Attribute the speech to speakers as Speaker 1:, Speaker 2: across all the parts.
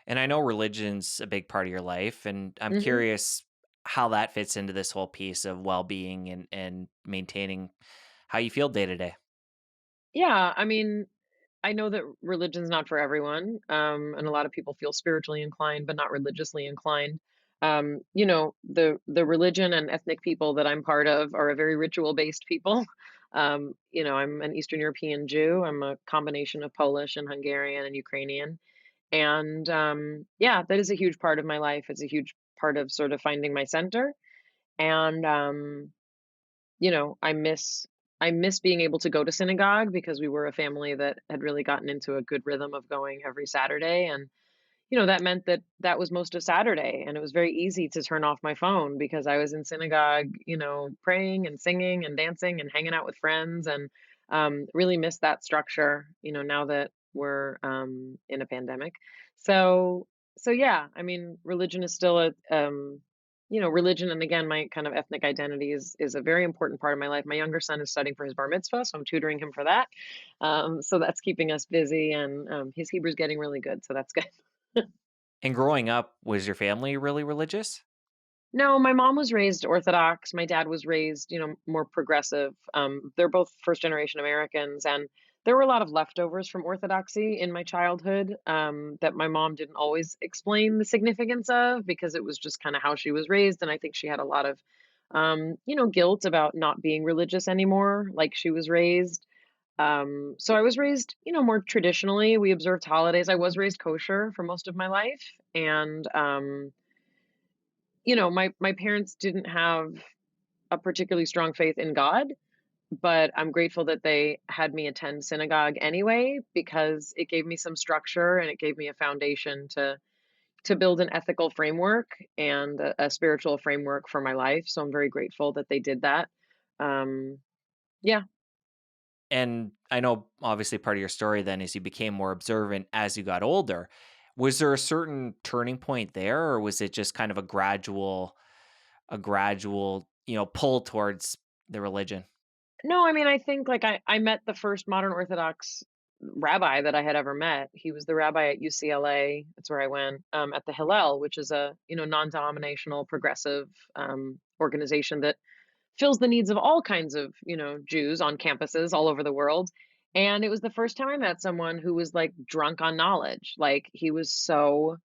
Speaker 1: And I know religion's a big part of your life, and I'm
Speaker 2: Hmm.
Speaker 1: curious how that fits into this whole piece of well-being and maintaining how you feel day to day.
Speaker 2: Yeah, I mean, I know that religion's not for everyone, and a lot of people feel spiritually inclined, but not religiously inclined. The religion and ethnic people that I'm part of are a very ritual-based people. I'm an Eastern European Jew. I'm a combination of Polish and Hungarian and Ukrainian, and yeah, that is a huge part of my life. It's a huge part of sort of finding my center, and I miss being able to go to synagogue because we were a family that had really gotten into a good rhythm of going every Saturday, and that meant that that was most of Saturday, and it was very easy to turn off my phone because I was in synagogue, praying and singing and dancing and hanging out with friends, and really miss that structure, now that we're in a pandemic. So so yeah, I mean, religion is still religion, and again, my kind of ethnic identity is a very important part of my life. My younger son is studying for his bar mitzvah, so I'm tutoring him for that. So that's keeping us busy, and his Hebrew's getting really good, so that's good.
Speaker 1: And growing up, was your family really religious?
Speaker 2: No, my mom was raised Orthodox. My dad was raised, more progressive. They're both first generation Americans, and there were a lot of leftovers from Orthodoxy in my childhood that my mom didn't always explain the significance of because it was just kind of how she was raised. And I think she had a lot of, guilt about not being religious anymore, like she was raised. So I was raised, more traditionally. We observed holidays. I was raised kosher for most of my life, and my parents didn't have a particularly strong faith in God, but I'm grateful that they had me attend synagogue anyway because it gave me some structure and it gave me a foundation to build an ethical framework and a spiritual framework for my life. So I'm very grateful that they did that. Um, yeah.
Speaker 1: And I know obviously part of your story then is you became more observant as you got older. Was there a certain turning point there, or was it just kind of a gradual, pull towards the religion?
Speaker 2: No, I mean, I think like I met the first modern Orthodox rabbi that I had ever met. He was the rabbi at UCLA. That's where I went, at the Hillel, which is a, non-denominational progressive organization that fills the needs of all kinds of, Jews on campuses all over the world. And it was the first time I met someone who was like drunk on knowledge. Like he was so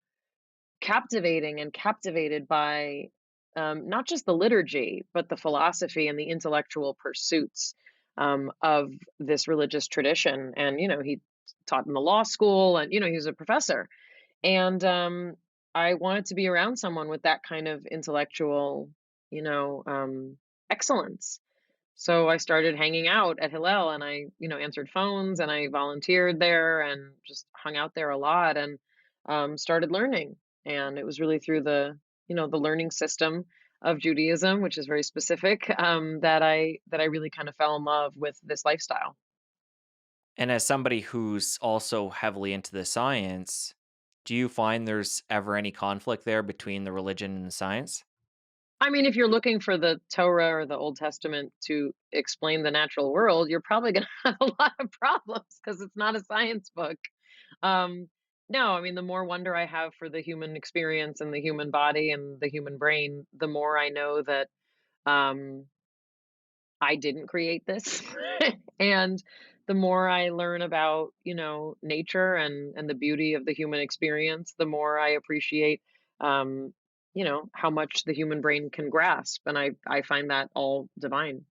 Speaker 2: captivating and captivated by not just the liturgy, but the philosophy and the intellectual pursuits of this religious tradition. And, he taught in the law school and, he was a professor. And I wanted to be around someone with that kind of intellectual, you know, um, excellence. So I started hanging out at Hillel and I, answered phones and I volunteered there and just hung out there a lot and started learning. And it was really through the learning system of Judaism, which is very specific, that I really kind of fell in love with this lifestyle.
Speaker 1: And as somebody who's also heavily into the science, do you find there's ever any conflict there between the religion and the science?
Speaker 2: I mean, if you're looking for the Torah or the Old Testament to explain the natural world, you're probably going to have a lot of problems because it's not a science book. Um, no, I mean, the more wonder I have for the human experience and the human body and the human brain, the more I know that um, I didn't create this. And the more I learn about, nature and the beauty of the human experience, the more I appreciate, how much the human brain can grasp. And I find that all divine.